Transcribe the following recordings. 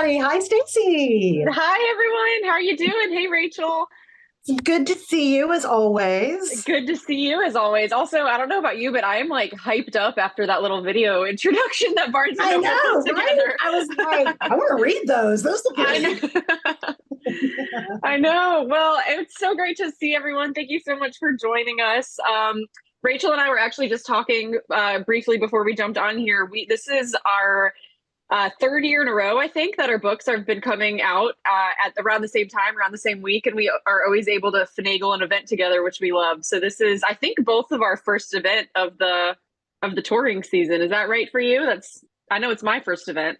Hi. Hi, Stacy. Hi, everyone. How are you doing? Hey, Rachel. It's good to see you as always. Good to see you as always. Also, I don't know about you, but I am like hyped up after that little video introduction that Barnes and I Noble put know, right? together. I was like, I want to read those. Those look I really know. I know. Well, it's so great to see everyone. Thank you so much for joining us. Rachel and I were actually just talking briefly before we jumped on here. This is our third year in a row, I think, that our books have been coming out at around the same time, around the same week, and we are always able to finagle an event together, which we love. So this is, I think, both of our first event of the touring season. Is that right for you? I know it's my first event.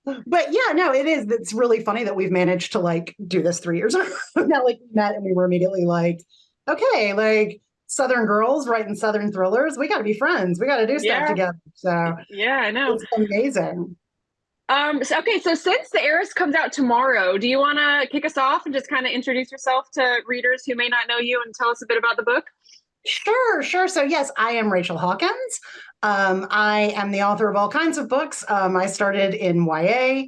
But yeah, no, it is. It's really funny that we've managed to like do this 3 years in a row now. Like we met and we were immediately like, okay, like Southern girls writing Southern thrillers. We got to be friends. We got to do stuff Yeah, together. So yeah, I know. it's amazing. So since the Heiress comes out tomorrow, do you want to kick us off and just kind of introduce yourself to readers who may not know you and tell us a bit about the book? Sure, sure. So yes, I am Rachel Hawkins. I am the author of all kinds of books. I started in YA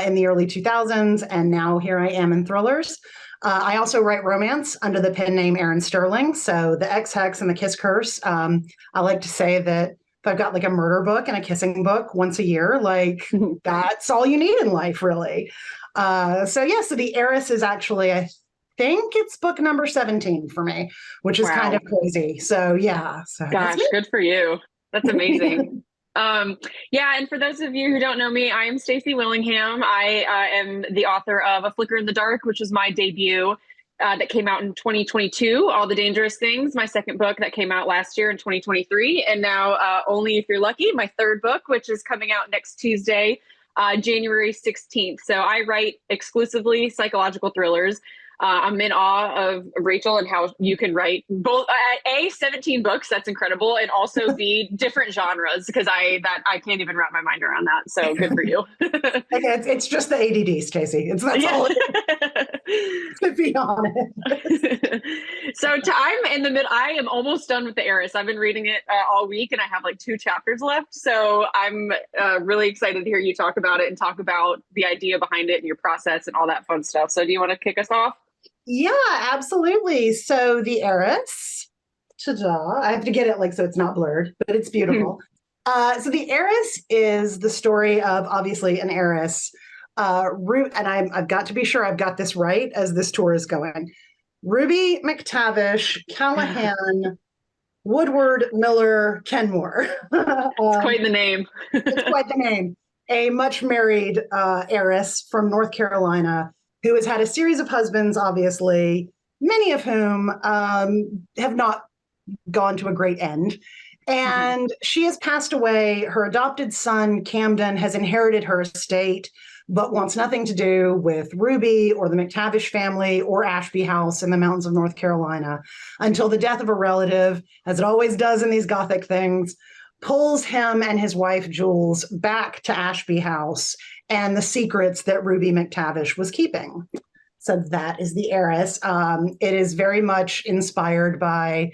in the early 2000s, and now here I am in thrillers. I also write romance under the pen name Erin Sterling. So the X Hex and the Kiss Curse. I like to say that if I've got like a murder book and a kissing book once a year, like that's all you need in life, really. So the Heiress is actually, I think it's book number 17 for me, which is kind Wow. of crazy. So yeah, so that's Gosh, me. good for you. That's amazing. Yeah, and for those of you who don't know me, I am Stacy Willingham. I am the author of A Flicker in the Dark, which was my debut that came out in 2022. All the Dangerous Things, my second book that came out last year in 2023. And now Only If You're Lucky, my third book, which is coming out next Tuesday, January 16th. So I write exclusively psychological thrillers. I'm in awe of Rachel and how you can write both A, 17 books, that's incredible, and also B, different genres, because I can't even wrap my mind around that. So good for you. Okay, it's just the ADD, Stacey. That's Yeah. all it is, to be honest. I'm in the mid. I am almost done with the Heiress. I've been reading it all week, and I have like 2 chapters left. So I'm really excited to hear you talk about it and talk about the idea behind it and your process and all that fun stuff. So do you want to kick us off? Yeah, absolutely. So the Heiress, ta-da, I have to get it like so it's not blurred, but it's beautiful. So the Heiress is the story of obviously an heiress. And I've got to be sure I've got this right as this tour is going. Ruby McTavish, Callahan, Woodward, Miller, Kenmore. It's quite the name. It's quite the name. A much married heiress from North Carolina who has had a series of husbands, obviously, many of whom have not gone to a great end. And she has passed away. Her adopted son, Camden, has inherited her estate, but wants nothing to do with Ruby or the McTavish family or Ashby House in the mountains of North Carolina until the death of a relative, as it always does in these Gothic things, pulls him and his wife, Jules, back to Ashby House and the secrets that Ruby McTavish was keeping. So that is the Heiress. It is very much inspired by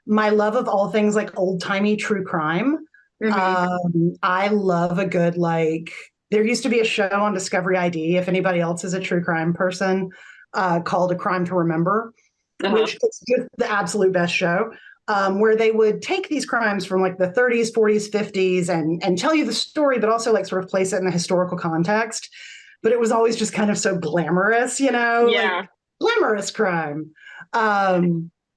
my love of all things like old-timey true crime. I love a good, like, there used to be a show on Discovery ID, if anybody else is a true crime person, called A Crime to Remember, which is just the absolute best show, where they would take these crimes from like the 30s, 40s, 50s and tell you the story, but also like sort of place it in the historical context. But it was always just kind of so glamorous, Yeah. like glamorous crime.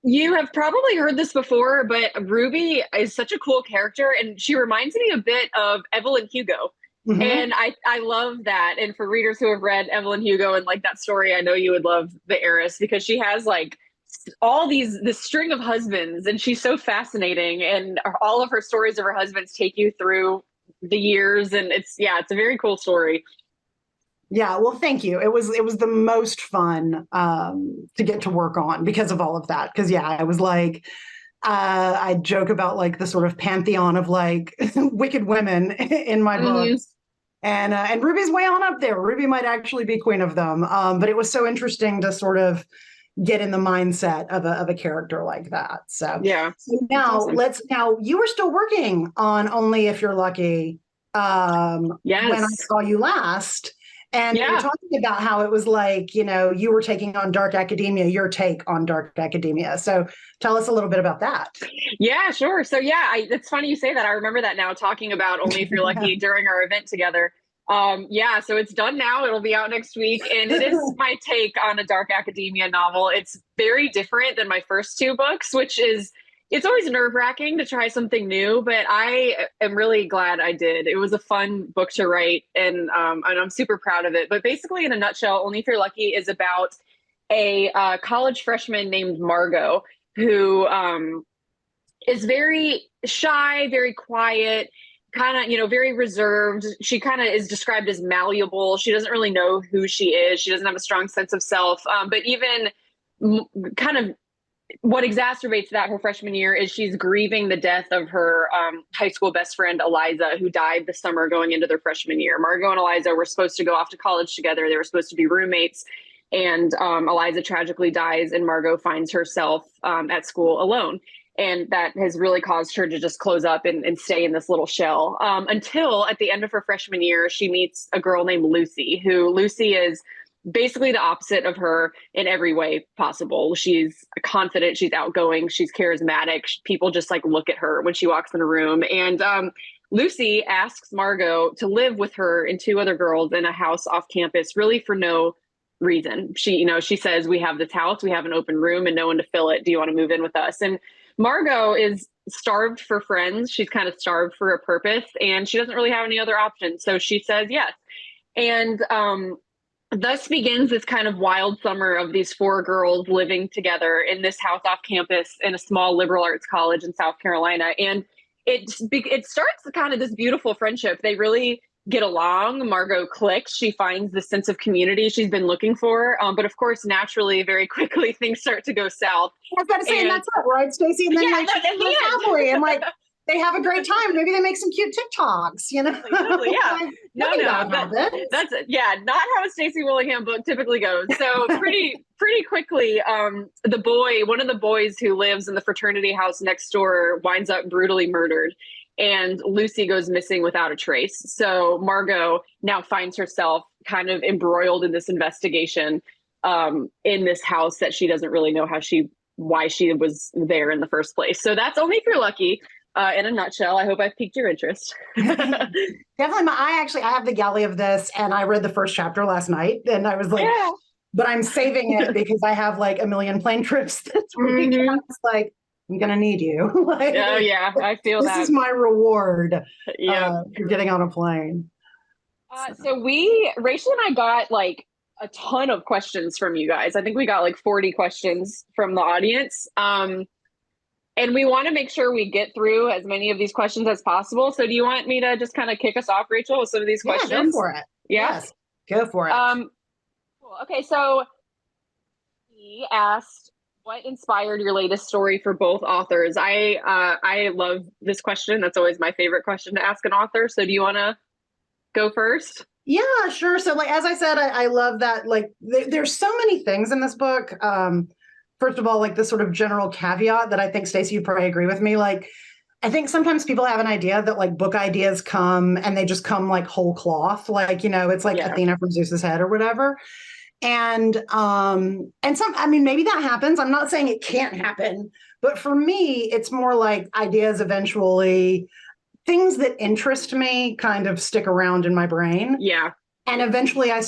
You have probably heard this before, but Ruby is such a cool character, and she reminds me a bit of Evelyn Hugo. And I love that. And for readers who have read Evelyn Hugo and like that story, I know you would love the Heiress because she has like this string of husbands, and she's so fascinating. And all of her stories of her husbands take you through the years, and it's a very cool story. Yeah, well, thank you. It was the most fun to get to work on because of all of that. Because I was like, I joke about like the sort of pantheon of like wicked women in my books. And Ruby's way on up there. Ruby might actually be queen of them. But it was so interesting to sort of get in the mindset of a character like that. So now awesome. now you were still working on Only If You're Lucky when I saw you last. And you were Yeah. talking about how it was like, you were taking on dark academia, your take on dark academia. So tell us a little bit about that. Yeah, sure. So yeah, it's funny you say that. I remember that now, talking about Only If You're Lucky during our event together. Yeah, so it's done now. It'll be out next week. And it is my take on a dark academia novel. It's very different than my first two books, which is, it's always nerve-wracking to try something new, but I am really glad I did. It was a fun book to write, and I'm super proud of it. But basically, in a nutshell, Only If You're Lucky is about a college freshman named Margot, who is very shy, very quiet, kind of, very reserved. She kind of is described as malleable. She doesn't really know who she is. She doesn't have a strong sense of self. But even kind of what exacerbates that her freshman year is she's grieving the death of her high school best friend, Eliza, who died the summer going into their freshman year. Margot and Eliza were supposed to go off to college together. They were supposed to be roommates. And Eliza tragically dies, and Margot finds herself at school alone. And that has really caused her to just close up and stay in this little shell until at the end of her freshman year, she meets a girl named Lucy, who Lucy is basically the opposite of her in every way possible. She's confident, she's outgoing, she's charismatic. People just like look at her when she walks in a room. And Lucy asks Margot to live with her and two other girls in a house off campus, really for no reason. She says, we have this house, we have an open room and no one to fill it. Do you want to move in with us? And Margot is starved for friends. She's kind of starved for a purpose, and she doesn't really have any other options. So she says yes. And thus begins this kind of wild summer of these four girls living together in this house off campus in a small liberal arts college in South Carolina. And it starts kind of this beautiful friendship. They really get along. Margot clicks. She finds the sense of community she's been looking for. But of course, naturally, very quickly, things start to go south. I was about to say, and that's it, right, Stacey? And then Yeah, like she's family, and like they have a great time. Maybe they make some cute TikToks, Totally, yeah. Like, No, that's yeah, not how a Stacy Willingham book typically goes. So pretty quickly, one of the boys who lives in the fraternity house next door winds up brutally murdered, and Lucy goes missing without a trace. So Margot now finds herself kind of embroiled in this investigation in this house that she doesn't really know why she was there in the first place. So that's Only If You're Lucky. In a nutshell. I hope I've piqued your interest. Definitely. I have the galley of this, and I read the first chapter last night, and I was like, yeah. But I'm saving it because I have like a million plane trips this week. Mm-hmm. It's like, I'm going to need you. Like, oh yeah, I feel this that. This is my reward for getting on a plane. So Rachel and I got like a ton of questions from you guys. I think we got like 40 questions from the audience. And we want to make sure we get through as many of these questions as possible. So do you want me to just kind of kick us off, Rachel, with some of these questions? Go for it. Yeah? Yes, go for it. Cool. Okay, so he asked, what inspired your latest story for both authors? I love this question. That's always my favorite question to ask an author. So do you want to go first? Yeah, sure. So like, as I said, I love that. Like there's so many things in this book. First of all, like the sort of general caveat that I think, Stacey, you probably agree with me. Like, I think sometimes people have an idea that like book ideas come and they just come like whole cloth. Like, it's like Athena from Zeus's head or whatever. And maybe that happens. I'm not saying it can't happen, but for me, it's more like ideas eventually, things that interest me kind of stick around in my brain. Yeah. And eventually I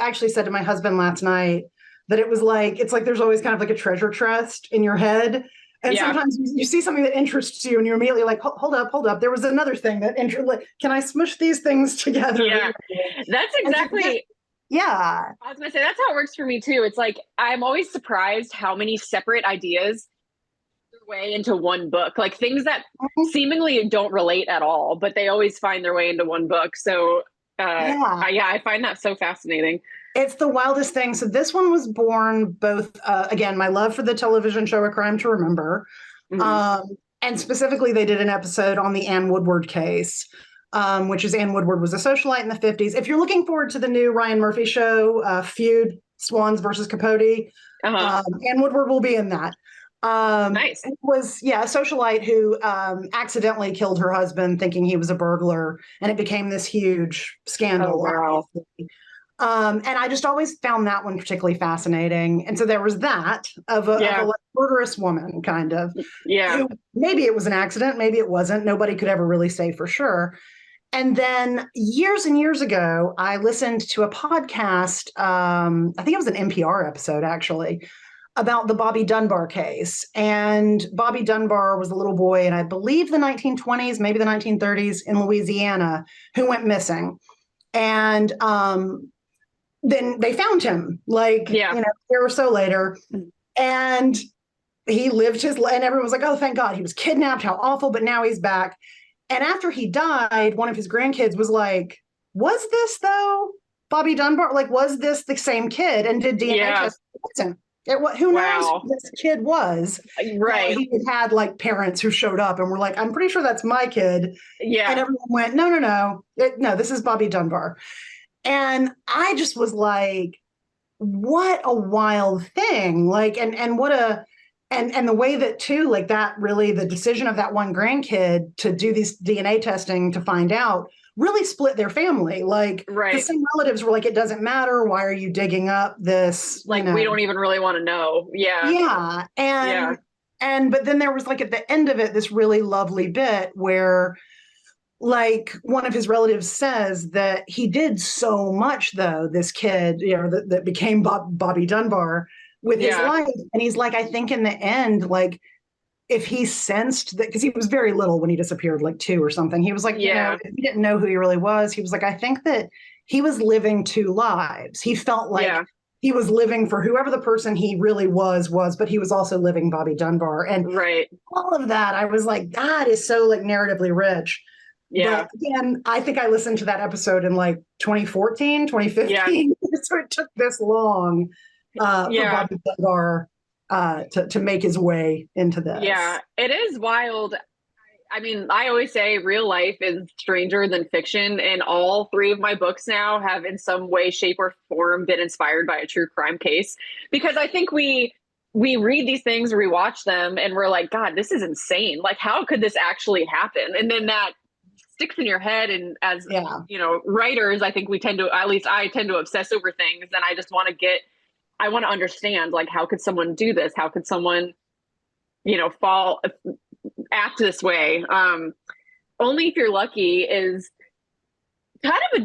actually said to my husband last night, that it's like there's always kind of like a treasure chest in your head. And sometimes you see something that interests you and you're immediately like, hold up. There was another thing that can I smush these things together? Yeah, that's exactly. Yeah. I was going to say, that's how it works for me too. It's like, I'm always surprised how many separate ideas their way into one book, like things that seemingly don't relate at all, but they always find their way into one book. So I find that so fascinating. It's the wildest thing. So this one was born both, again, my love for the television show A Crime to Remember. Mm-hmm. And specifically, they did an episode on the Ann Woodward case, which is Ann Woodward was a socialite in the 50s. If you're looking forward to the new Ryan Murphy show, Feud, Swans versus Capote, Ann Woodward will be in that. Nice. It was, a socialite who accidentally killed her husband thinking he was a burglar, and it became this huge scandal. Oh, wow. And I just always found that one particularly fascinating. And so there was that of a like, murderous woman, kind of, Yeah. who maybe it was an accident, maybe it wasn't. Nobody could ever really say for sure. And then years and years ago, I listened to a podcast. I think it was an NPR episode, actually, about the Bobby Dunbar case. And Bobby Dunbar was a little boy in, I believe, the 1920s, maybe the 1930s in Louisiana, who went missing. And then they found him like, Yeah. a year or so later. And he lived his life, and everyone was like, oh, thank God he was kidnapped. How awful. But now he's back. And after he died, one of his grandkids was like, was this though Bobby Dunbar? Like, was this the same kid? And did DNA test? Who knows who this kid was? Right. He had like parents who showed up and were like, I'm pretty sure that's my kid. Yeah. And everyone went, no, this is Bobby Dunbar. And I just was like, what a wild thing. Like, and what a, and the way that too, like that really, the decision of that one grandkid to do this DNA testing to find out really split their family. Like, right. Some relatives were like, it doesn't matter. Why are you digging up this? Like, we don't even really want to know. Yeah. Yeah. But then there was like at the end of it, this really lovely bit where like one of his relatives says that he did so much though, this kid, that became Bobby Dunbar with his life. And he's like, I think in the end, like if he sensed that, because he was very little when he disappeared, like 2 or something, he was like, if he didn't know who he really was, he was like, I think that he was living 2 lives. He felt like he was living for whoever the person he really was, but he was also living Bobby Dunbar. And all of that, I was like, that is so like narratively rich. Yeah. But again, I think I listened to that episode in like 2014, 2015. So it took this long for Bobby Dunbar to make his way into this. Yeah, it is wild. I mean, I always say real life is stranger than fiction, and all 3 of my books now have in some way, shape, or form been inspired by a true crime case. Because I think we read these things, we watch them, and we're like, God, this is insane. Like, how could this actually happen? And then that sticks in your head. And as writers, I think we tend to, at least I tend to obsess over things, and I just want to I want to understand, like, how could someone do this? How could someone, act this way? Only If You're Lucky is kind of a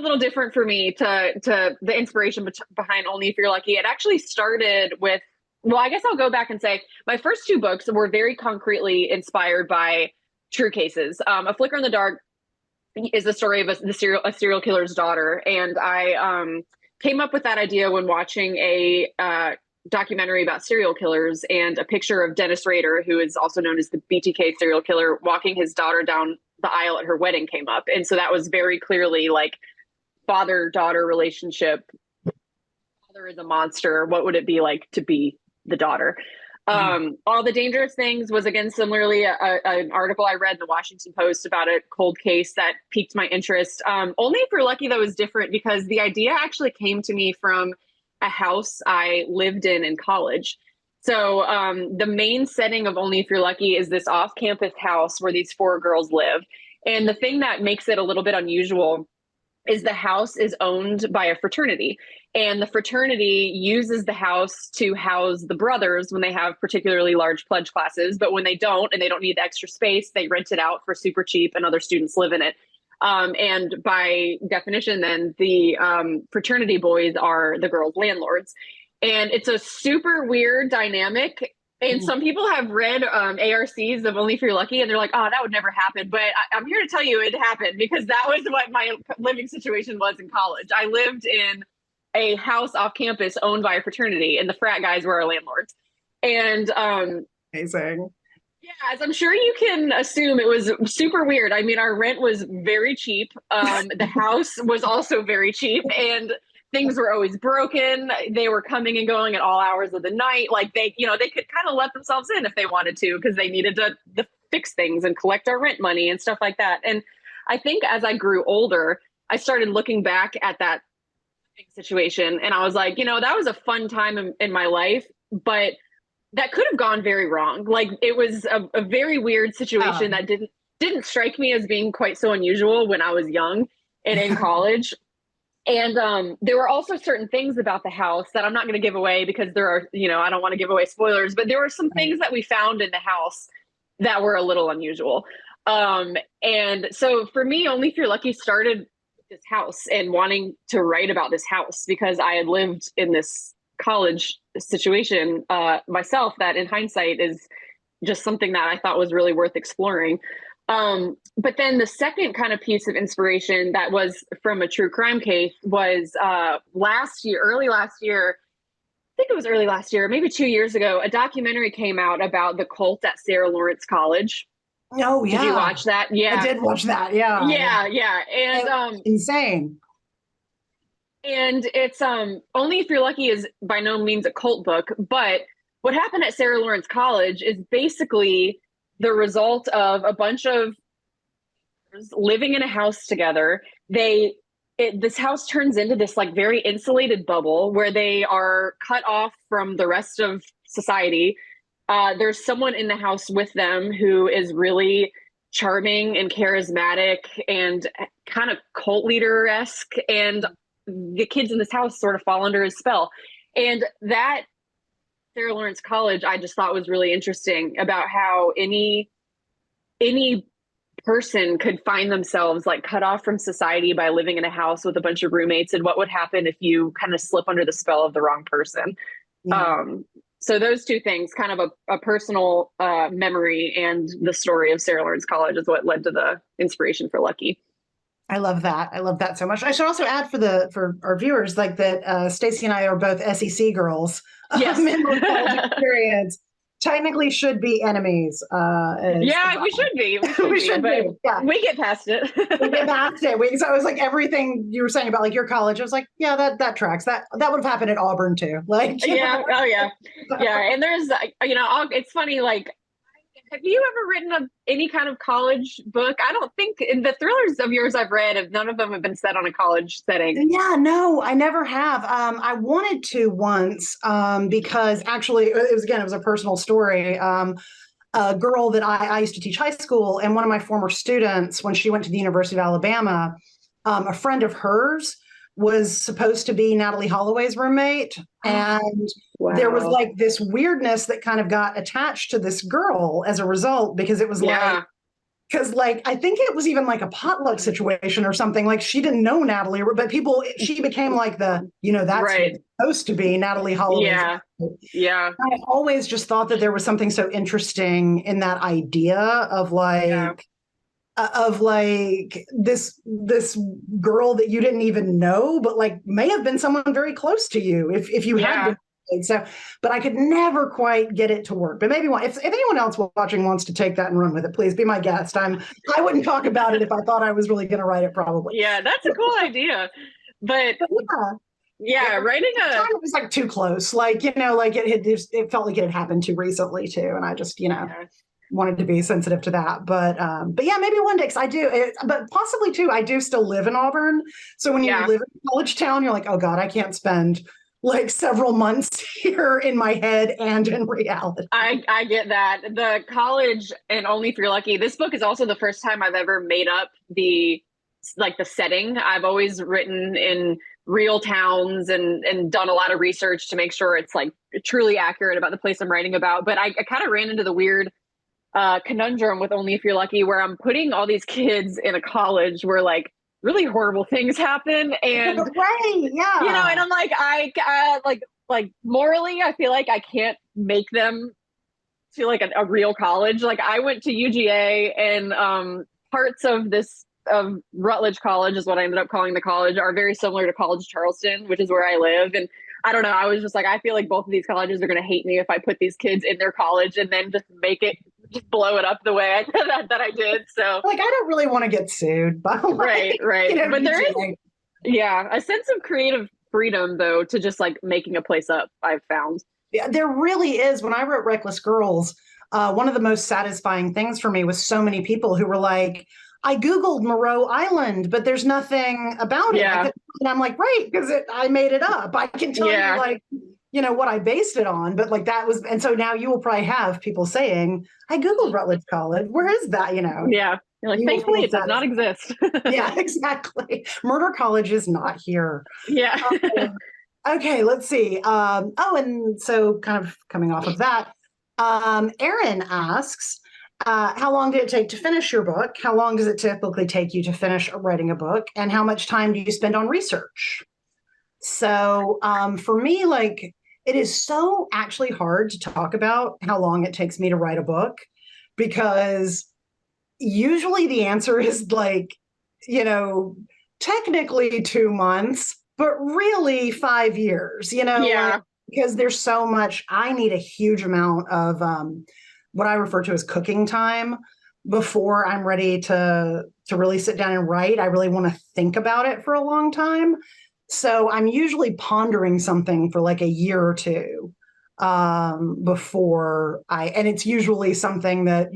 little different for me to the inspiration behind Only If You're Lucky. It actually started with, well, I guess I'll go back and say my first 2 books were very concretely inspired by true cases. A Flicker in the Dark is the story of a serial killer's daughter. And I came up with that idea when watching a documentary about serial killers, and a picture of Dennis Rader, who is also known as the BTK serial killer, walking his daughter down the aisle at her wedding came up. And so that was very clearly like father-daughter relationship. Father is a monster. What would it be like to be the daughter? All the Dangerous Things was, again, similarly an article I read in the Washington Post about a cold case that piqued my interest. Only If You're Lucky, though, is different because the idea actually came to me from a house I lived in college. So the main setting of Only If You're Lucky is this off-campus house where these 4 girls live. And the thing that makes it a little bit unusual is the house is owned by a fraternity, and the fraternity uses the house to house the brothers when they have particularly large pledge classes. But when they don't, and they don't need the extra space, they rent it out for super cheap and other students live in it. And by definition, then the fraternity boys are the girls' landlords. And it's a super weird dynamic. And some people have read ARCs of Only If You're Lucky, and they're like, oh, that would never happen. But I'm here to tell you it happened, because that was what my living situation was in college. I lived in a house off campus owned by a fraternity, and the frat guys were our landlords. And amazing. Yeah, as I'm sure you can assume, it was super weird. I mean, our rent was very cheap. The house was also very cheap, and things were always broken. They were coming and going at all hours of the night. Like they could kind of let themselves in if they wanted to, because they needed to fix things and collect our rent money and stuff like that. And I think as I grew older, I started looking back at that situation, and I was like, that was a fun time in my life, but that could have gone very wrong. Like, it was a very weird situation that didn't strike me as being quite so unusual when I was young. and in college. And there were also certain things about the house that I'm not going to give away because there are, I don't want to give away spoilers, but there were some things that we found in the house that were a little unusual. And so for me, Only If You're Lucky started with this house and wanting to write about this house because I had lived in this college situation myself that in hindsight is just something that I thought was really worth exploring. But then the second kind of piece of inspiration that was from a true crime case was early last year, I think it was early last year, maybe 2 years ago, a documentary came out about the cult at Sarah Lawrence College. Oh, yeah. Did you watch that? Yeah. I did watch that. Yeah. Yeah. And insane. And it's Only If You're Lucky is by no means a cult book, but what happened at Sarah Lawrence College is basically the result of a bunch of living in a house together. This house turns into this like very insulated bubble where they are cut off from the rest of society. There's someone in the house with them who is really charming and charismatic and kind of cult leader-esque, and the kids in this house sort of fall under his spell. And that Sarah Lawrence College, I just thought was really interesting about how any person could find themselves like cut off from society by living in a house with a bunch of roommates, and what would happen if you kind of slip under the spell of the wrong person. Yeah. So those two things, kind of a personal memory and the story of Sarah Lawrence College is what led to the inspiration for Lucky. I love that. I love that so much. I should also add for our viewers, like that Stacy and I are both SEC girls. Yes. In the college experience. Technically should be enemies. We should be. We should be. Yeah. We get past it. We get past it. So it was like everything you were saying about like your college. I was like, yeah, that tracks. That would have happened at Auburn too. Like, yeah. Oh yeah. Yeah. And there's, it's funny. Like, have you ever written any kind of college book? I don't think in the thrillers of yours I've read, none of them have been set on a college setting. Yeah, no, I never have. I wanted to once because actually it was a personal story. A girl that I used to teach high school, and one of my former students, when she went to the University of Alabama, a friend of hers was supposed to be Natalie Holloway's roommate. And wow. There was like this weirdness that kind of got attached to this girl as a result, because it was I think it was even like a potluck situation or something. Like she didn't know Natalie, but she became like that's right. Supposed to be Natalie Holloway. Yeah. Yeah. I always just thought that there was something so interesting in that idea of this girl that you didn't even know, but like may have been someone very close to you if you had been. So, but I could never quite get it to work. But maybe if anyone else watching wants to take that and run with it, please be my guest. I wouldn't talk about it if I thought I was really going to write it, probably. Yeah, that's a cool idea. But writing it was like too close. Like, it felt like it had happened too recently too. And I just, wanted to be sensitive to that. But yeah, maybe one day, because I do, but possibly too, I do still live in Auburn. So when you live in a college town, you're like, oh God, I can't spend like several months here in my head and in reality. I get that. The college and Only If You're Lucky, this book is also the first time I've ever made up the setting. I've always written in real towns and done a lot of research to make sure it's like truly accurate about the place I'm writing about. But I kind of ran into the weird conundrum with Only If You're Lucky, where I'm putting all these kids in a college where like really horrible things happen, and right, yeah, and I'm like, I like morally, I feel like I can't make them to like a real college. Like I went to UGA, and parts of Rutledge College is what I ended up calling the college, are very similar to College Charleston, which is where I live. And I don't know, I was just like, I feel like both of these colleges are going to hate me if I put these kids in their college and then just blow it up the way that I did. So like, I don't really want to get sued. But right. But there is, a sense of creative freedom though, to just like making a place up, I've found. Yeah, there really is. When I wrote Reckless Girls, one of the most satisfying things for me was so many people who were like, I Googled Moreau Island, but there's nothing about it. Yeah. And I'm like, right, because I made it up. I can tell you like, what I based it on, but like that was, and so now you will probably have people saying, I Googled Rutledge College. Where is that? Yeah. You're like, You will thankfully feel it does not satisfied. exist. Yeah, exactly. Murder College is not here. Yeah. Okay, let's see. Oh, and so kind of coming off of that, Erin asks, how long did it take to finish your book? How long does it typically take you to finish writing a book? And how much time do you spend on research? So for me, like, it is so actually hard to talk about how long it takes me to write a book because usually the answer is like, you know, technically 2 months, but really 5 years, like, Yeah. because there's so much, I need a huge amount of what I refer to as cooking time before I'm ready to really sit down and write. I really want to think about it for a long time. So I'm usually pondering something for like a year or two before and it's usually something that,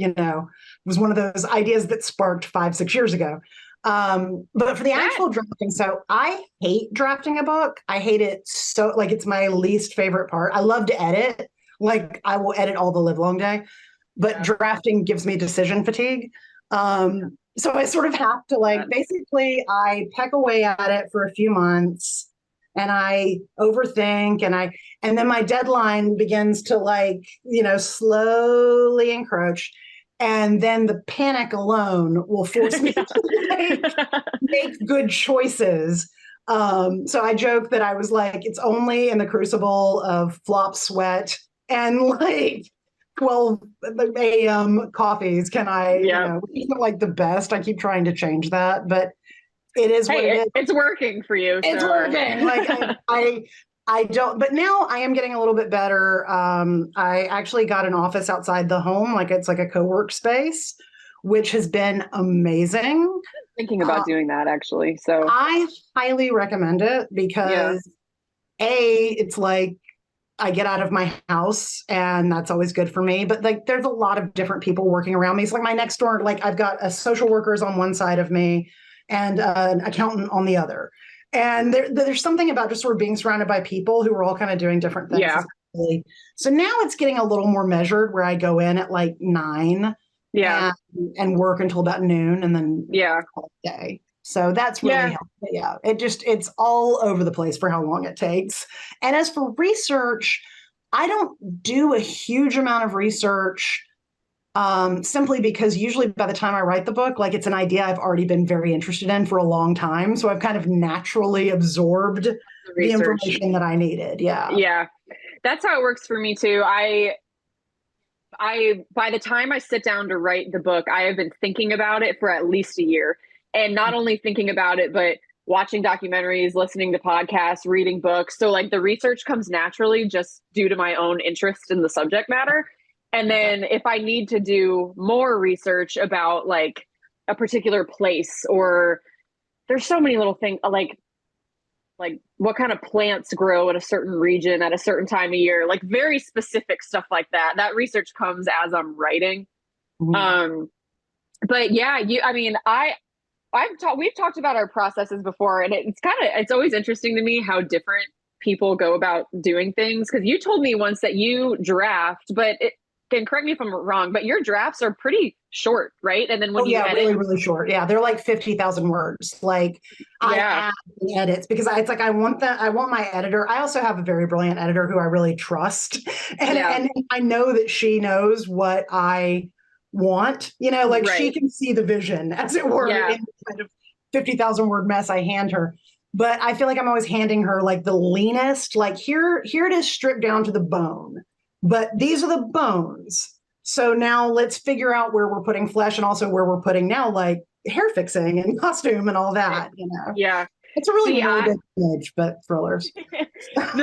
was one of those ideas that sparked 5, 6 years ago. But for the That actual drafting, so I hate drafting a book. I hate it so, like, it's my least favorite part. I love to edit. Like, I will edit all the live long day, but yeah. drafting gives me decision fatigue. So I sort of have to, like, basically I peck away at it for a few months and I overthink and then my deadline begins to, like, slowly encroach. And then the panic alone will force me to make good choices. So I joke that I was like, it's only in the crucible of flop sweat and like 12 a.m. coffees can I, which isn't like the best. I keep trying to change that, but it is what it is. It's working for you. It's so. working. Like I don't, but now I am getting a little bit better. I actually got an office outside the home, like it's like a co-work space, which has been amazing. Thinking about doing that actually. So I highly recommend it because it's like I get out of my house and that's always good for me. But like there's a lot of different people working around me. It's like my next door, like I've got a social workers on one side of me and an accountant on the other. And there's something about just sort of being surrounded by people who are all kind of doing different things. Yeah. So now it's getting a little more measured where I go in at like 9 and work until about noon and then day. So that's really helpful. Yeah. It's all over the place for how long it takes. And as for research, I don't do a huge amount of research simply because usually by the time I write the book, like it's an idea I've already been very interested in for a long time. So I've kind of naturally absorbed the information that I needed. Yeah. Yeah. That's how it works for me too. I by the time I sit down to write the book, I have been thinking about it for at least a year. And not only thinking about it, but watching documentaries, listening to podcasts, reading books. So like the research comes naturally just due to my own interest in the subject matter. And then if I need to do more research about like a particular place, or there's so many little things like what kind of plants grow in a certain region at a certain time of year, like very specific stuff like that. That research comes as I'm writing. Mm-hmm. But yeah, we've talked about our processes before, and it's always interesting to me how different people go about doing things. Because you told me once that you draft, and correct me if I'm wrong, but your drafts are pretty short, right? And then when you edit, really, really short. Yeah, they're like 50,000 words. Like I add the edits because it's like I want my editor. I also have a very brilliant editor who I really trust, and I know that she knows what I want. Like she can see the vision, as it were, in kind of 50,000 word mess I hand her. But I feel like I'm always handing her like the leanest. Like here it is stripped down to the bone. But these are the bones. So now let's figure out where we're putting flesh and also where we're putting now like hair fixing and costume and all that, Yeah. It's a really morbid image, but thrillers. Here's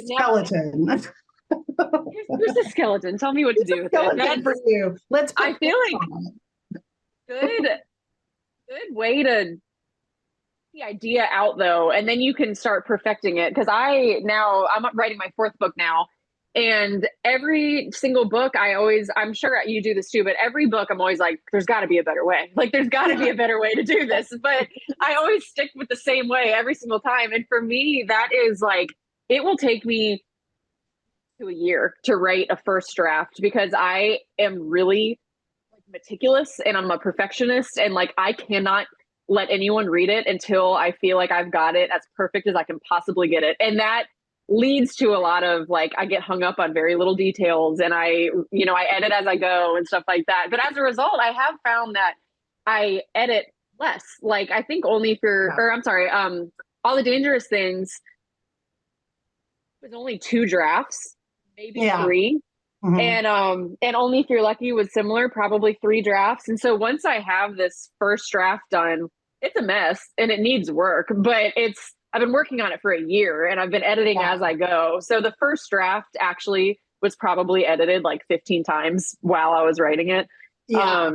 skeleton. Here's a skeleton. Tell me what to do with it. That's for you. I feel like good way to the idea out though, and then you can start perfecting it. Because I'm writing my 4th book now, and every single book I'm sure you do this too, but every book I'm always like, there's got to be a better way. Like there's got to be a better way to do this. But I always stick with the same way every single time. And for me, that is like, it will take me to a year to write a first draft because I am really meticulous and I'm a perfectionist, and like I cannot let anyone read it until I feel like I've got it as perfect as I can possibly get it. And that leads to a lot of like, I get hung up on very little details, and I edit as I go and stuff like that. But as a result, I have found that I edit less. Like I think only for, Yeah. or I'm sorry, All the Dangerous Things was only 2 drafts, maybe Yeah. 3. Mhm. And Only If You're Lucky was similar, probably 3 drafts. And so once I have this first draft done, it's a mess and it needs work, but I've been working on it for a year and I've been editing Yeah. as I go. So the first draft actually was probably edited like 15 times while I was writing it. Yeah.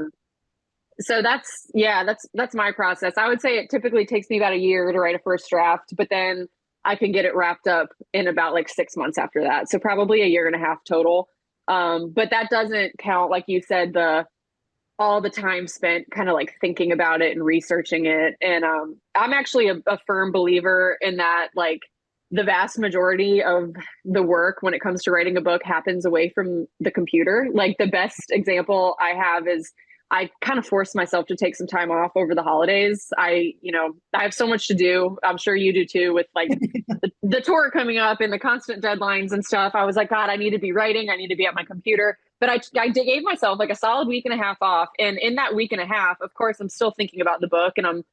So that's my process. I would say it typically takes me about a year to write a first draft, but then I can get it wrapped up in about like 6 months after that. So probably a year and a half total. But that doesn't count, like you said, all the time spent kind of like thinking about it and researching it. And I'm actually a firm believer in that, like the vast majority of the work when it comes to writing a book happens away from the computer. Like the best example I have is I kind of forced myself to take some time off over the holidays. I have so much to do. I'm sure you do too, with like the tour coming up and the constant deadlines and stuff. I was like, God, I need to be writing. I need to be at my computer. But I gave myself like a solid week and a half off. And in that week and a half, of course, I'm still thinking about the book and I'm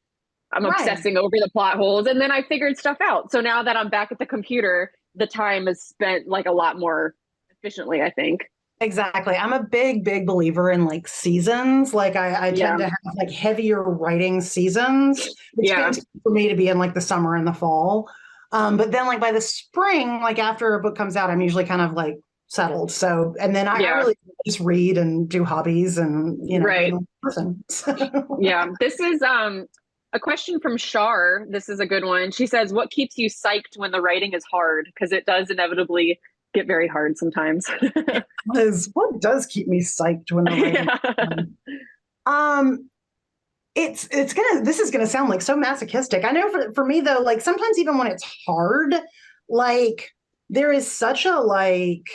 Right. obsessing over the plot holes. And then I figured stuff out. So now that I'm back at the computer, the time is spent like a lot more efficiently, I think. Exactly. I'm a big, big believer in like seasons. Like I Yeah. tend to have like heavier writing seasons, which Yeah. tends for me to be in like the summer and the fall. But then like by the spring, like after a book comes out, I'm usually kind of like settled. So, and then I Yeah. really just read and do hobbies and, be a Right. normal person. So, Yeah. This is a question from Shar. This is a good one. She says, what keeps you psyched when the writing is hard? Because it does inevitably get very hard sometimes. because what does keep me psyched when the writing is Yeah. done? Um, this is gonna sound like so masochistic. I know for me though, like sometimes even when it's hard, like there is such a like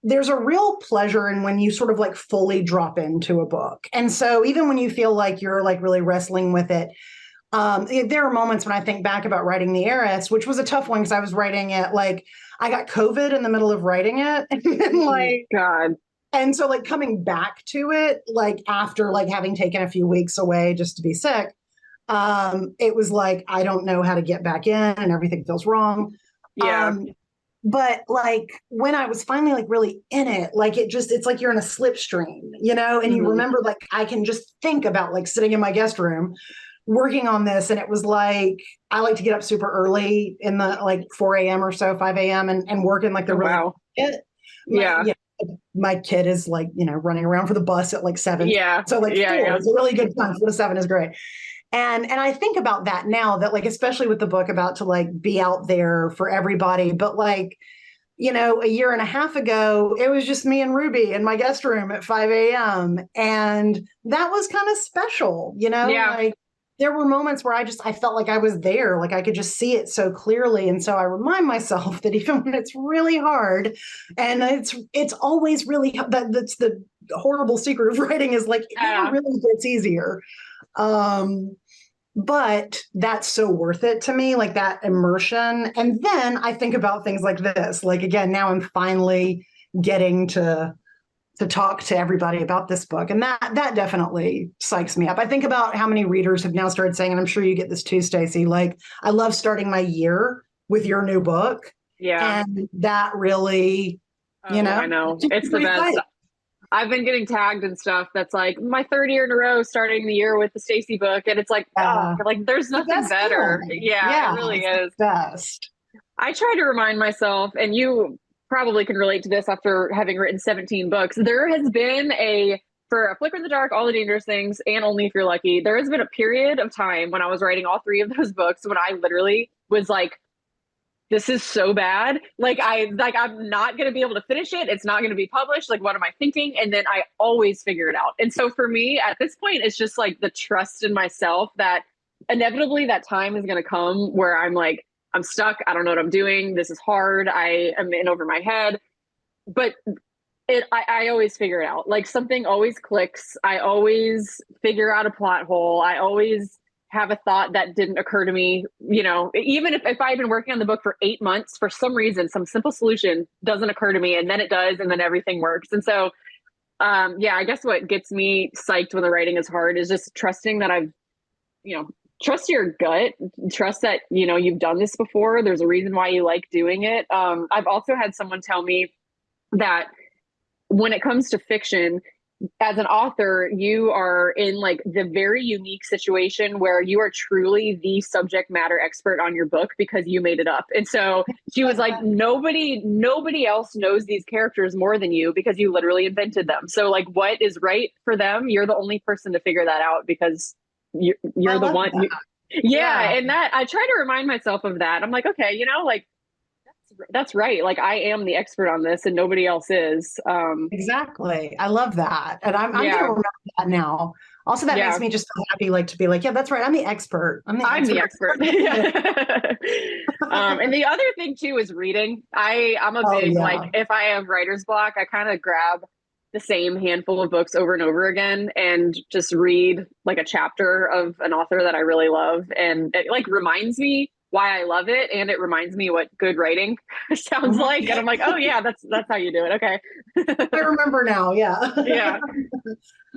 there's a real pleasure in when you sort of like fully drop into a book. And so even when you feel like you're like really wrestling with it, there are moments when I think back about writing The Heiress, which was a tough one because I was writing it like I got COVID in the middle of writing it. And like God. and so like coming back to it, like after like having taken a few weeks away just to be sick, it was like, I don't know how to get back in and everything feels wrong. Yeah. Um, but like when I was finally like really in it, like it's like you're in a slipstream, and you Hmm. remember like I can just think about like sitting in my guest room working on this. And it was like, I like to get up super early in the like 4 a.m. or so, 5 a.m. and work in like the Oh, really wow. quiet. My, Yeah. my kid is like, running around for the bus at like 7. Yeah. So like Yeah. 4 Yeah. is a really good time. 4 to 7 is great. And I think about that now that like, especially with the book about to like be out there for everybody, but like, a year and a half ago, it was just me and Ruby in my guest room at 5 a.m. And that was kind of special, Yeah. like there were moments where I felt like I was there, like I could just see it so clearly. And so I remind myself that even when it's really hard, and it's always really, that's the horrible secret of writing is like, it never Yeah. really gets easier. Um, but that's so worth it to me, like that immersion. And then I think about things like this, like again, now I'm finally getting to talk to everybody about this book, and that definitely psychs me up. I think about how many readers have now started saying, and I'm sure you get this too, Stacy, like I love starting my year with your new book, Yeah. and that really, Oh, I know. keeps me It's the pretty best. excited. I've been getting tagged and stuff that's like my third year in a row starting the year with the Stacy book. And it's like, oh, like there's It's the nothing best better. feeling. Yeah, it Yeah, really it's the is. best. I try to remind myself, and you probably can relate to this after having written 17 books. There has been for A Flicker in the Dark, All the Dangerous Things, and Only If You're Lucky, there has been a period of time when I was writing all 3 of those books when I literally was like, this is so bad. I'm not going to be able to finish it. It's not going to be published. Like, what am I thinking? And then I always figure it out. And so for me at this point, it's just like the trust in myself that inevitably that time is going to come where I'm like, I'm stuck. I don't know what I'm doing. This is hard. I am in over my head. But I always figure it out. Like something always clicks. I always figure out a plot hole. I always have a thought that didn't occur to me. You know, even if I've been working on the book for 8 months, for some reason, some simple solution doesn't occur to me, and then it does, and then everything works. And so, yeah, I guess what gets me psyched when the writing is hard is just trusting that trust your gut, trust that, you've done this before. There's a reason why you like doing it. I've also had someone tell me that when it comes to fiction, as an author, you are in like the very unique situation where you are truly the subject matter expert on your book because you made it up. And so she was like, nobody else knows these characters more than you because you literally invented them. So like what is right for them, you're the only person to figure that out because you're the one. Yeah. And that I try to remind myself of that. I'm like, okay, like that's right. Like I am the expert on this and nobody else is. Exactly. I love that. And I'm going to remember that now. Also, that makes me just so happy, like to be like, yeah, that's right. I'm the expert. I'm the expert. And the other thing too is reading. I'm a big, like if I have writer's block, I kind of grab the same handful of books over and over again and just read like a chapter of an author that I really love. And it like reminds me why I love it. And it reminds me what good writing sounds like. And I'm like, oh yeah, that's how you do it. Okay. I remember now. Yeah. Yeah.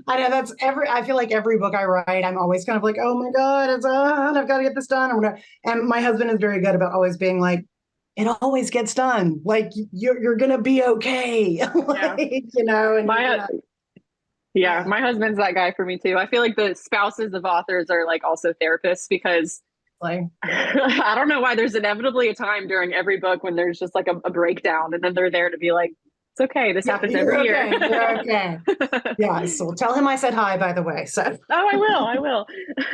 I know I feel like every book I write, I'm always kind of like, oh my God, it's on, I've got to get this done. And my husband is very good about always being like, it always gets done. Like you're going to be okay. Like, and my husband's that guy for me too. I feel like the spouses of authors are like also therapists because I don't know why there's inevitably a time during every book when there's just like a breakdown and then they're there to be like, it's okay. This happens every year. You're okay. Yeah. So tell him I said hi, by the way. So. Oh, I will.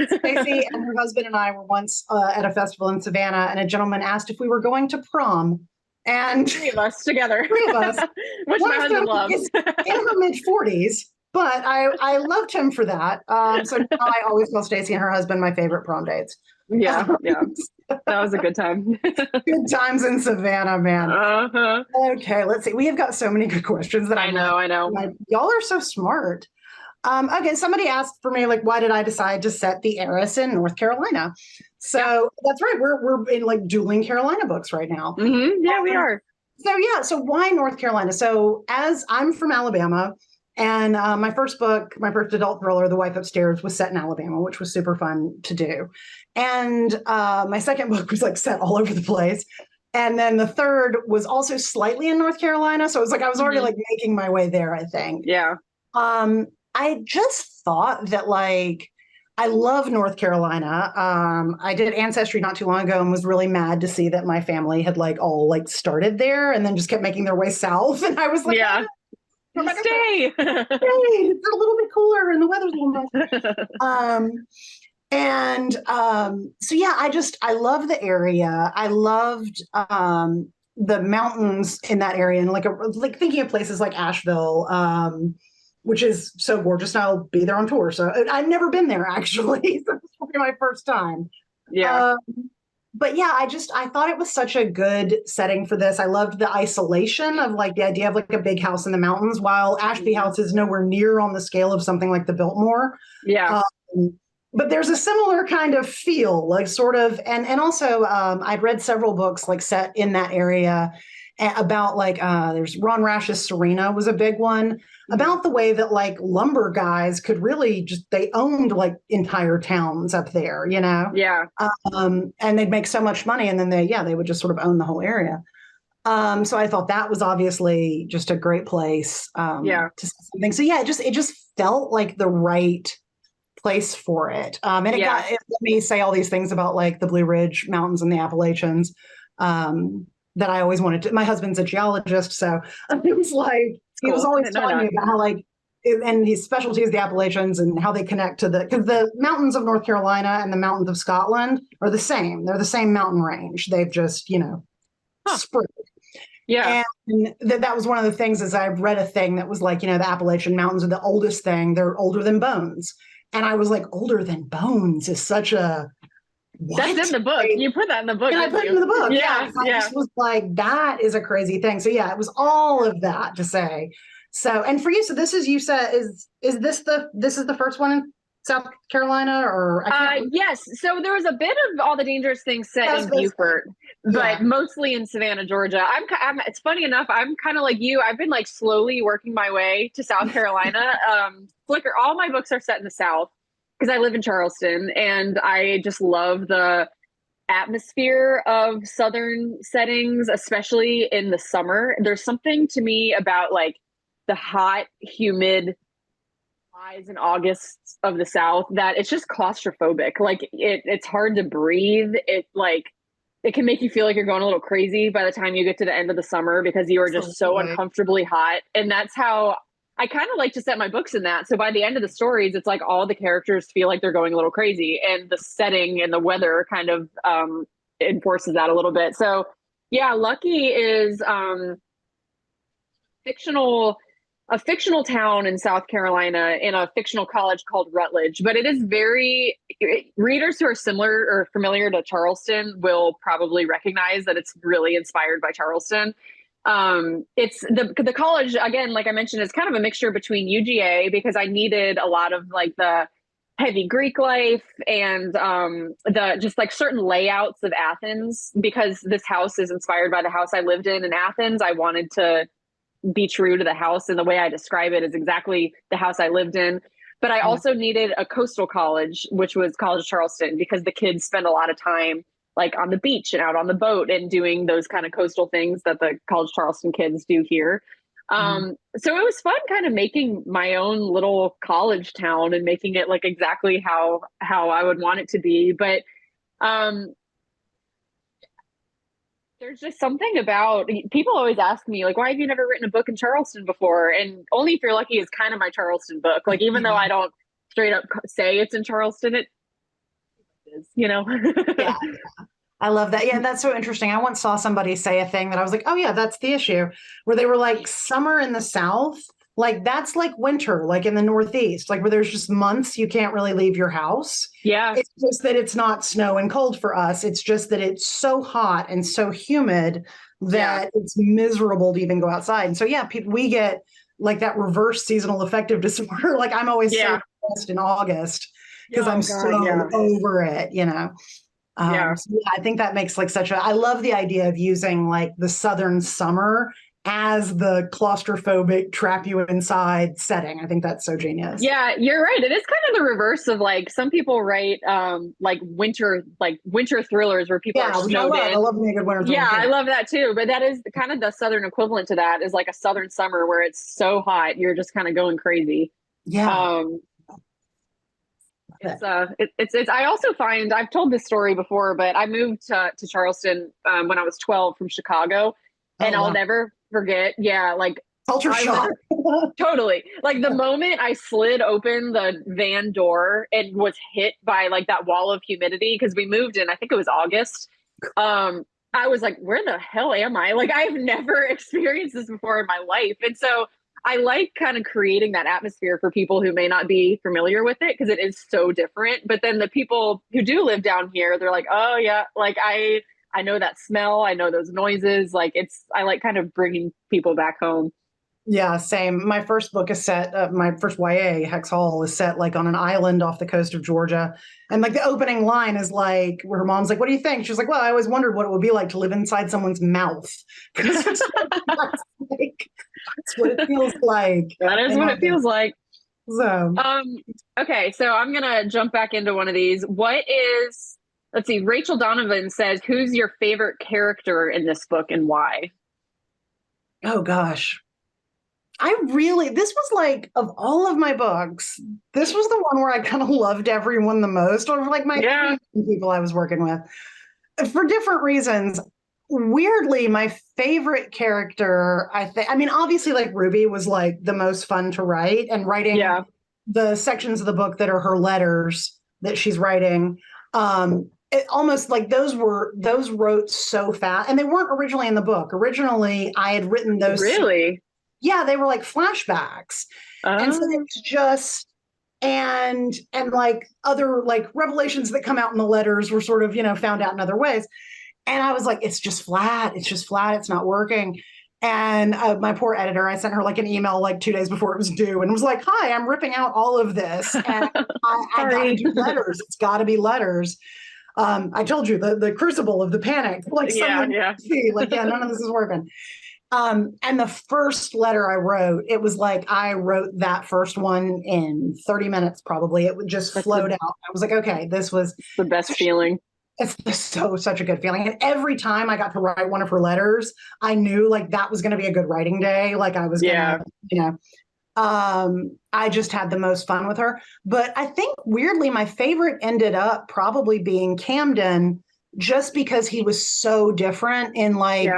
Stacey and her husband and I were once at a festival in Savannah, and a gentleman asked if we were going to prom. And three of us together. Which my husband loves. Is in her mid-40s, but I loved him for that. So now I always call Stacey and her husband my favorite prom dates. Yeah. That was a good time. Good times in Savannah, man. Uh-huh. Okay, let's see. We have got so many good questions that I know. Like, y'all are so smart. Okay, somebody asked for me, like, why did I decide to set the heiress in North Carolina? So that's right. We're in like dueling Carolina books right now. Mm-hmm. Yeah, we are. So why North Carolina? So as I'm from Alabama, and my first adult thriller, The Wife Upstairs, was set in Alabama, which was super fun to do. And my second book was like set all over the place. And then the third was also slightly in North Carolina. So it was like I was already like making my way there, I think. Yeah. I just thought that like I love North Carolina. I did Ancestry not too long ago and was really mad to see that my family had like all like started there and then just kept making their way south. And I was like, yeah. Stay. It's a little bit cooler and the weather's a little nice. So yeah, I love the area. I loved the mountains in that area, and like thinking of places like Asheville, which is so gorgeous. And I'll be there on tour. So I've never been there actually. So this will be my first time. Yeah. But yeah, I thought it was such a good setting for this. I loved the isolation of like the idea of like a big house in the mountains, while Ashby House is nowhere near on the scale of something like the Biltmore. Yeah. But there's a similar kind of feel, like sort of, and also I'd read several books like set in that area about like there's Ron Rash's Serena was a big one, about the way that like lumber guys could really they owned like entire towns up there, Yeah. And they'd make so much money, and then they would just sort of own the whole area. So I thought that was obviously just a great place to say something. So yeah, it just felt like the right place for it. And it let me say all these things about like the Blue Ridge Mountains and the Appalachians that I always wanted to. My husband's a geologist, so it was like, he was always telling me about how like, and his specialty is the Appalachians and how they connect to because the mountains of North Carolina and the mountains of Scotland are the same. They're the same mountain range. They've just, spread. Yeah. And that was one of the things, is I read a thing that was like, the Appalachian Mountains are the oldest thing. They're older than bones. And I was like, older than bones is such a, what? That's in the book. You put that in the book. And I put it in the book. Yeah. I just was like, that is a crazy thing. So yeah, it was all of that to say So, and for you, so this is, you said, this is the first one in South Carolina, or I can't. Yes. So there was a bit of All the Dangerous Things set That's in basically, Beaufort, yeah. but mostly in Savannah, Georgia. It's funny enough, I'm kind of like you. I've been like slowly working my way to South Carolina. Flickr, all my books are set in the South because I live in Charleston, and I just love the atmosphere of Southern settings, especially in the summer. There's something to me about like the hot, humid July's and Augusts of the South that it's just claustrophobic. Like it's hard to breathe. It can make you feel like you're going a little crazy by the time you get to the end of the summer because you are just so Absolutely. uncomfortably hot. And that's how I kind of like to set my books in that. So by the end of the stories, it's like all the characters feel like they're going a little crazy, and the setting and the weather kind of enforces that a little bit. So yeah, Lucky is fictional a fictional town in South Carolina in a fictional college called Rutledge, but it is very readers who are similar or familiar to Charleston will probably recognize that it's really inspired by Charleston. It's the college, again, like I mentioned, is kind of a mixture between UGA, because I needed a lot of like the heavy Greek life and the just like certain layouts of Athens, because this house is inspired by the house I lived in Athens. I wanted to be true to the house, and the way I describe it is exactly the house I lived in. But I also needed a coastal college, which was College Charleston, because the kids spend a lot of time like on the beach and out on the boat and doing those kind of coastal things that the College Charleston kids do here. So it was fun kind of making my own little college town and making it like exactly how I would want it to be. But there's just something about, people always ask me like, why have you never written a book in Charleston before? And Only If You're Lucky is kind of my Charleston book. Like, even though I don't straight up say it's in Charleston, it is, you know? Yeah. I love that. Yeah, that's so interesting. I once saw somebody say a thing that I was like, oh yeah, that's the issue, where they were like, summer in the South, like that's like winter, like in the Northeast, like where there's just months you can't really leave your house. Yeah. It's just that it's not snow and cold for us. It's just that it's so hot and so humid that it's miserable to even go outside. And so, yeah, people, we get like that reverse seasonal affective disorder. Like I'm always so depressed in August because I'm so over it, you know? So yeah, I think that makes like I love the idea of using like the Southern summer as the claustrophobic trap you inside setting. I think that's so genius. Yeah, you're right. It is kind of the reverse of like some people write like winter thrillers where people are snowed in. I love a good winter thriller. Yeah, I love that too. But that is kind of the Southern equivalent to that, is like a Southern summer where it's so hot you're just kind of going crazy. Yeah. It's I also find, I've told this story before, but I moved to Charleston when I was 12 from Chicago, and I'll never forget. Yeah, like culture shock. Totally. Like the moment I slid open the van door and was hit by like that wall of humidity, because we moved in, I think it was August. I was like, where the hell am I? Like, I've never experienced this before in my life. And so I like kind of creating that atmosphere for people who may not be familiar with it, because it is so different. But then the people who do live down here, they're like, oh yeah, like I know that smell. I know those noises. Like I like kind of bringing people back home. Yeah, same. My first book is set, my first YA, Hex Hall, is set like on an island off the coast of Georgia. And like the opening line is like, where her mom's like, what do you think? She's like, well, I always wondered what it would be like to live inside someone's mouth. Because it's like, that's what it feels like. That is what it feels like. So, okay, so I'm going to jump back into one of these. Let's see, Rachel Donovan says, who's your favorite character in this book and why? Oh gosh. This was like, of all of my books, this was the one where I kind of loved everyone the most, or like my people I was working with, for different reasons. Weirdly, my favorite character, I mean, obviously like Ruby was like the most fun to write, and writing the sections of the book that are her letters that she's writing. It almost like those wrote so fast, and they weren't originally in the book. Originally, I had written those. Really? Yeah, they were like flashbacks. And so it's just, and like other like revelations that come out in the letters were sort of, found out in other ways. And I was like, it's just flat. It's not working. And my poor editor, I sent her like an email like 2 days before it was due and was like, hi, I'm ripping out all of this. And I got to do letters. It's got to be letters. I told you the crucible of the panic, like someone see, like, yeah, none of this is working. And the first letter I wrote, it was like I wrote that first one in 30 minutes, probably. It would just float out. I was like, okay, this was the best feeling. It's such a good feeling. And every time I got to write one of her letters, I knew like that was going to be a good writing day. Like I was going to, I just had the most fun with her. But I think weirdly, my favorite ended up probably being Camden, just because he was so different in like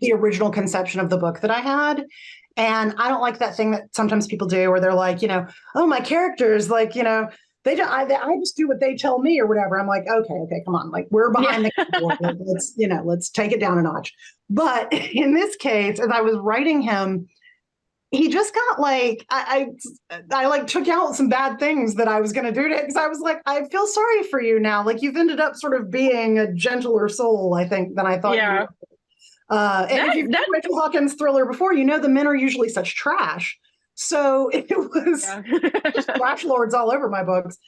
the original conception of the book that I had. And I don't like that thing that sometimes people do where they're like, oh, my characters, like, they don't, I just do what they tell me or whatever. I'm like, okay, come on. Like we're behind the keyboard. Let's take it down a notch. But in this case, as I was writing him, he just got like, I like took out some bad things that I was going to do to it. Because I was like, I feel sorry for you now. Like you've ended up sort of being a gentler soul, I think, than I thought you were. And if you've read Rachel Hawkins' thriller before, the men are usually such trash. So it was just trash lords all over my books.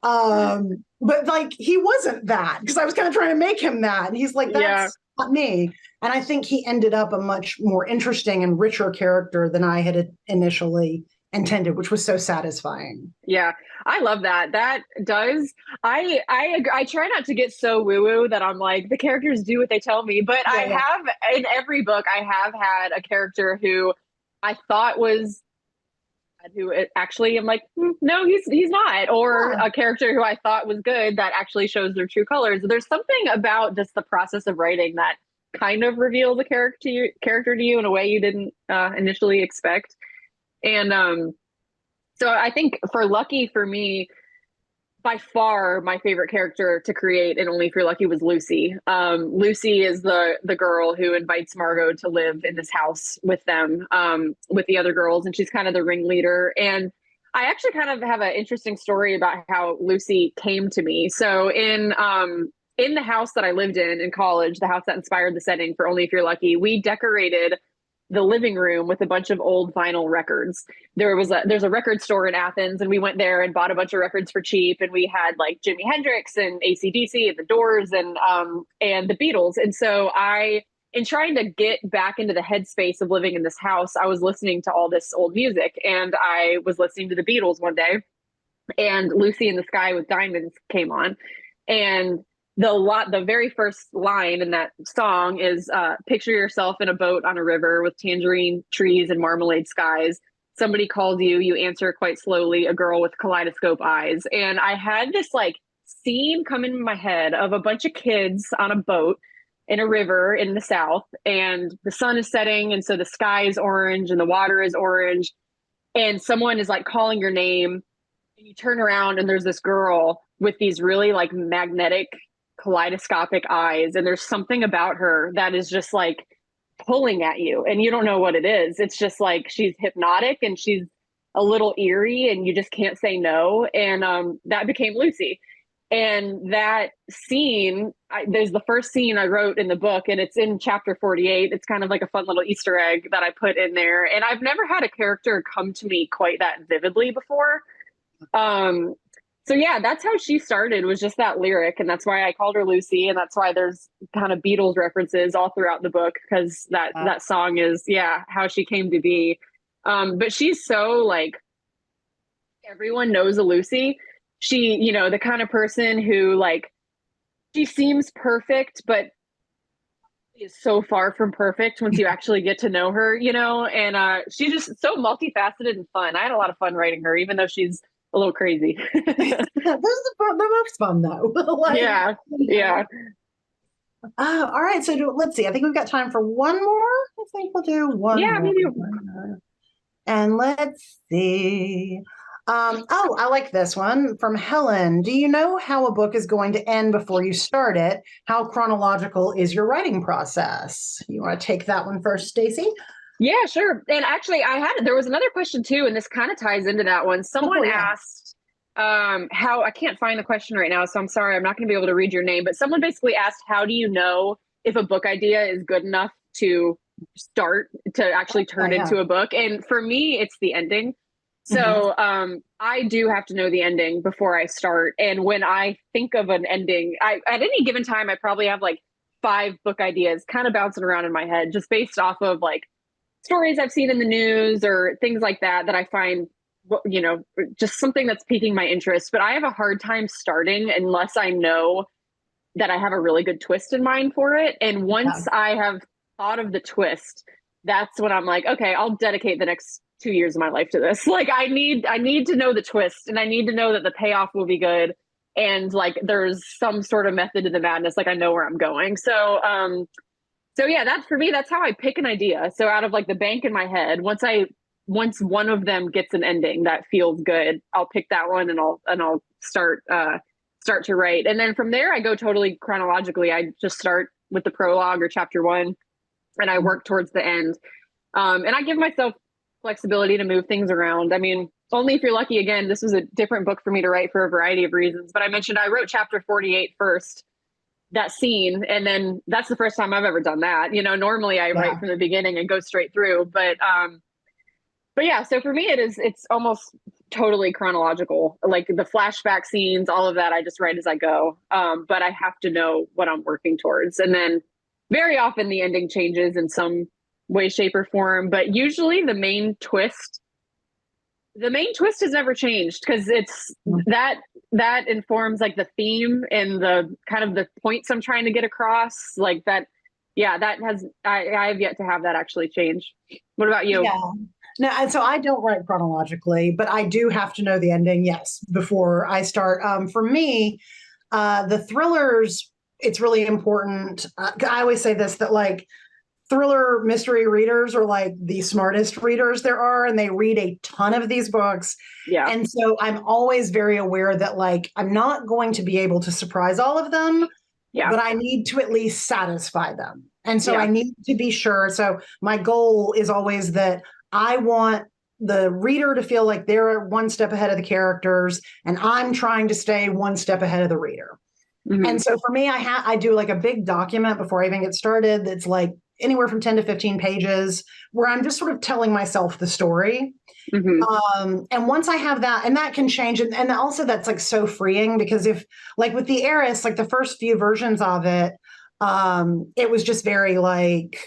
But like he wasn't that, because I was kind of trying to make him that. And he's like, that's not me. And I think he ended up a much more interesting and richer character than I had initially intended, which was so satisfying. Yeah, I love that. That does. I try not to get so woo-woo that I'm like, the characters do what they tell me. But I have, in every book, I have had a character who I thought was, who actually I'm like, no, he's not. Or a character who I thought was good that actually shows their true colors. There's something about just the process of writing that kind of reveals a character to you in a way you didn't initially expect. And so I think lucky for me, by far my favorite character to create and Only If You're Lucky was Lucy. Lucy is the girl who invites Margot to live in this house with them, with the other girls, and she's kind of the ringleader. And I actually kind of have an interesting story about how Lucy came to me. So in the house that I lived in college, the house that inspired the setting for Only If You're Lucky, we decorated the living room with a bunch of old vinyl records. There's a record store in Athens, and we went there and bought a bunch of records for cheap. And we had like Jimi Hendrix and AC/DC and the Doors and the Beatles. And so in trying to get back into the headspace of living in this house, I was listening to all this old music, and I was listening to the Beatles one day, and Lucy in the Sky with Diamonds came on. And the very first line in that song is picture yourself in a boat on a river with tangerine trees and marmalade skies. Somebody calls you, you answer quite slowly, a girl with kaleidoscope eyes. And I had this like scene come in my head of a bunch of kids on a boat in a river in the South, and the sun is setting, and so the sky is orange and the water is orange, and someone is like calling your name, and you turn around and there's this girl with these really like magnetic kaleidoscopic eyes, and there's something about her that is just like pulling at you, and you don't know what it is. It's just like she's hypnotic and she's a little eerie, and you just can't say no. And that became Lucy. And that scene, there's the first scene I wrote in the book, and it's in chapter 48. It's kind of like a fun little Easter egg that I put in there. And I've never had a character come to me quite that vividly before. So yeah, that's how she started, was just that lyric. And that's why I called her Lucy. And that's why there's kind of Beatles references all throughout the book, because that song is, how she came to be. But she's so like, everyone knows a Lucy. She, the kind of person who like, she seems perfect, but is so far from perfect once you actually get to know her, and she's just so multifaceted and fun. I had a lot of fun writing her, even though she's a little crazy. Those are the most fun though. Like, yeah. All right, so let's see. I think we've got time for one more. I think we'll do one. Yeah, more. maybe. And let's see. I like this one from Helen. Do you know how a book is going to end before you start it? How chronological is your writing process? You want to take that one first, Stacy? Yeah, sure. And actually, there was another question too, and this kind of ties into that one. Someone asked how, I can't find the question right now, so I'm sorry, I'm not going to be able to read your name, but someone basically asked, how do you know if a book idea is good enough to start to actually turn into a book. And for me, it's the ending. So I do have to know the ending before I start. And when I think of an ending, at any given time, I probably have like 5 book ideas kind of bouncing around in my head, just based off of like stories I've seen in the news or things like that, that I find, you know, just something that's piquing my interest. But I have a hard time starting unless I know that I have a really good twist in mind for it. And once I have thought of the twist, that's when I'm like, okay, I'll dedicate the next 2 years of my life to this. Like I need to know the twist, and I need to know that the payoff will be good. And like, there's some sort of method to the madness. Like I know where I'm going. So yeah, that's for me, that's how I pick an idea. So out of like the bank in my head, once one of them gets an ending that feels good, I'll pick that one and I'll start to write. And then from there, I go totally chronologically. I just start with the prologue or chapter 1, and I work towards the end. And I give myself flexibility to move things around. I mean, only if you're lucky. Again, this was a different book for me to write for a variety of reasons, but I mentioned I wrote chapter 48 first, that scene. And then that's the first time I've ever done that. You know, normally I write from the beginning and go straight through, but yeah, so for me, it's almost totally chronological. Like the flashback scenes, all of that, I just write as I go. But I have to know what I'm working towards. And then very often the ending changes in some way, shape, or form. But usually the main twist has never changed, because it's that informs like the theme and the kind of the points I'm trying to get across. Like that, yeah, I have yet to have that actually change. What about you? Yeah. No, and so I don't write chronologically, but I do have to know the ending, yes, before I start. For me, the thrillers, it's really important. I always say this, that like thriller mystery readers are like the smartest readers there are, and they read a ton of these books. Yeah. And so I'm always very aware that like I'm not going to be able to surprise all of them, but I need to at least satisfy them. And so I need to be sure. So my goal is always that I want the reader to feel like they're one step ahead of the characters, and I'm trying to stay one step ahead of the reader. And so for me, I do like a big document before I even get started. That's like anywhere from 10 to 15 pages, where I'm just sort of telling myself the story. And once I have that, and that can change. And also that's like so freeing, because if like with the Heiress, like the first few versions of it, it was just very like,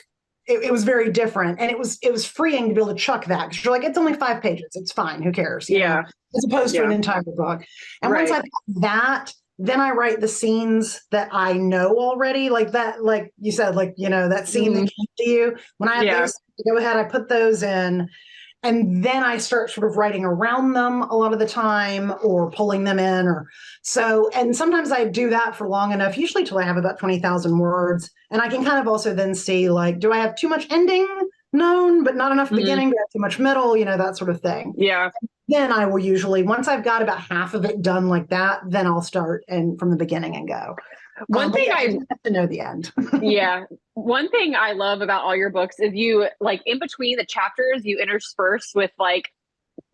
it was very different, and it was freeing to be able to chuck that, because you're like, it's only 5 pages, it's fine, who cares, you know, as opposed to an entire book. And once I've got that, then I write the scenes that I know already, like that, like you said, like, you know, that scene that came to you. When I have those, go ahead, I put those in, and then I start sort of writing around them a lot of the time, or pulling them in, or so. And sometimes I do that for long enough, usually till I have about 20,000 words. And I can kind of also then see, like, do I have too much ending known, but not enough beginning? Do I have too much middle? You know, that sort of thing. Yeah. Then I will usually, once I've got about half of it done like that, then I'll start and from the beginning and go. One thing I have to know the end. One thing I love about all your books is you, like, in between the chapters, you intersperse with like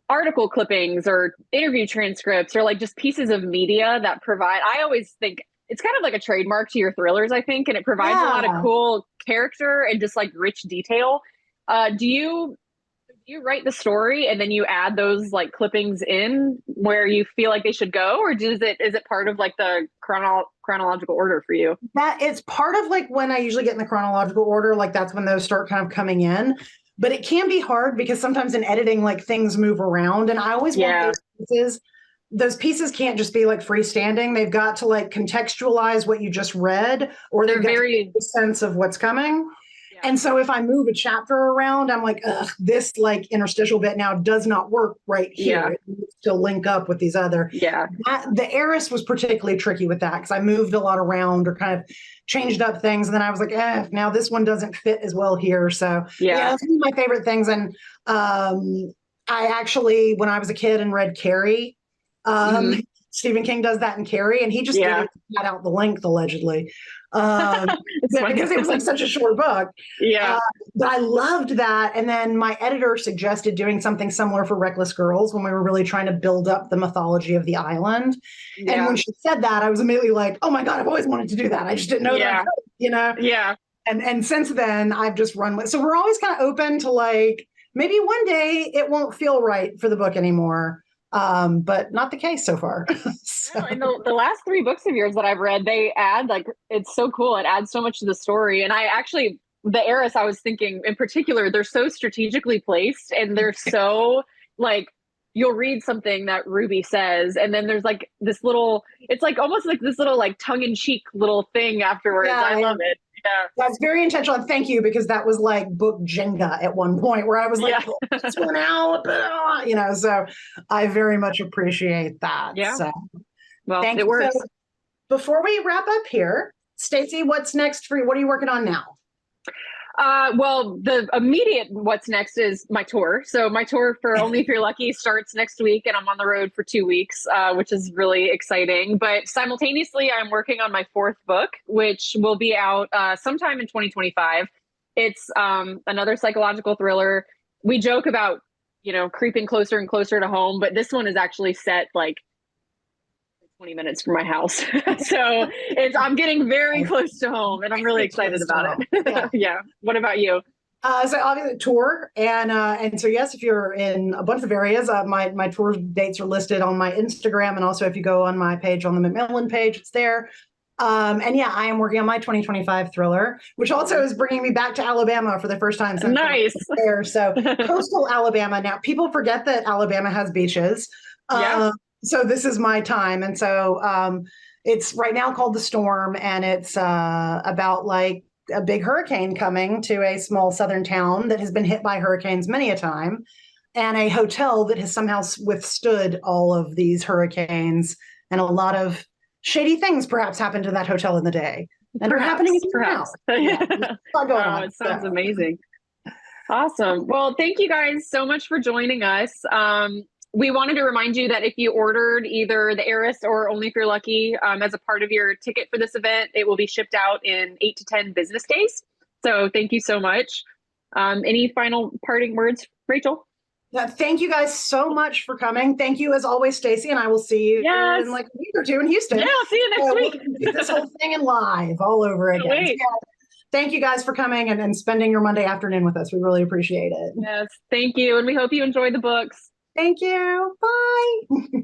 article clippings or interview transcripts, or like just pieces of media that provide, I always think it's kind of like a trademark to your thrillers, I think, and it provides a lot of cool character and just like rich detail. Do you write the story and then you add those like clippings in where you feel like they should go, or is it part of like the chronological order for you? That it's part of like when I usually get in the chronological order, like that's when those start kind of coming in. But it can be hard because sometimes in editing, like things move around, and I always want those pieces can't just be like freestanding. They've got to like contextualize what you just read, or they've got a sense of what's coming. And so if I move a chapter around, I'm like, ugh, this like interstitial bit now does not work right here. It needs to link up with these other. The Heiress was particularly tricky with that, because I moved a lot around or kind of changed up things. And then I was like, now this one doesn't fit as well here. So that's one of my favorite things. And I actually, when I was a kid and read Carrie, Stephen King does that in Carrie, and he just did it to cut out the length, allegedly. Because it was like such a short book. But I loved that. And then my editor suggested doing something similar for Reckless Girls when we were really trying to build up the mythology of the island. And when she said that, I was immediately like, oh my God, I've always wanted to do that. I just didn't know that I could, you know? And since then, I've just run with. So we're always kind of open to like maybe one day it won't feel right for the book anymore, but not the case so far. So. No, and the last three books of yours that I've read, they add like it's so cool. It adds so much to the story. And I actually the Heiress, I was thinking in particular, they're so strategically placed and they're so like you'll read something that Ruby says, and then there's like this little, it's like almost like this little like tongue-in-cheek little thing afterwards. Yeah, I love it. Yeah. That's very intentional. And thank you, because that was like book Jenga at one point where I was like, Yeah. this one out, but, you know, so I very much appreciate that. Yeah. So Well, thank it you. works. So before we wrap up here, Stacy, what's next for you? What are you working on now? Well, the immediate what's next is my tour. So my tour for Only If You're Lucky starts next week, and I'm on the road for 2 weeks, which is really exciting. But simultaneously, I'm working on my fourth book, which will be out sometime in 2025. It's another psychological thriller. We joke about, you know, creeping closer and closer to home, but this one is actually set like 20 minutes from my house. So I'm getting very close to home, and I'm really excited about it. Yeah. Yeah. What about you? So obviously tour, and so yes, if you're in a bunch of areas, my tour dates are listed on my Instagram, and also if you go on my page on the Macmillan page, it's there. And yeah, I am working on my 2025 thriller, which also is bringing me back to Alabama for the first time since Nice. there. So coastal Alabama. Now people forget that Alabama has beaches. Yeah. So this is my time, and so it's right now called The Storm, and it's about like a big hurricane coming to a small southern town that has been hit by hurricanes many a time, and a hotel that has somehow withstood all of these hurricanes, and a lot of shady things perhaps happened to that hotel in the day, and Perhaps, are happening perhaps. now. Yeah, Oh, it sounds amazing. Awesome. Well, thank you guys so much for joining us. We wanted to remind you that if you ordered either the Heiress or Only If You're Lucky as a part of your ticket for this event, it will be shipped out in 8 to 10 business days. So thank you so much. Any final parting words, Rachel? Thank you guys so much for coming. Thank you as always, Stacy, and I will see you in like a week or two in Houston. Yeah, I'll see you next week. We'll do this whole thing in live all over again. So, yeah, thank you guys for coming and spending your Monday afternoon with us. We really appreciate it. Yes, thank you. And we hope you enjoy the books. Thank you. Bye.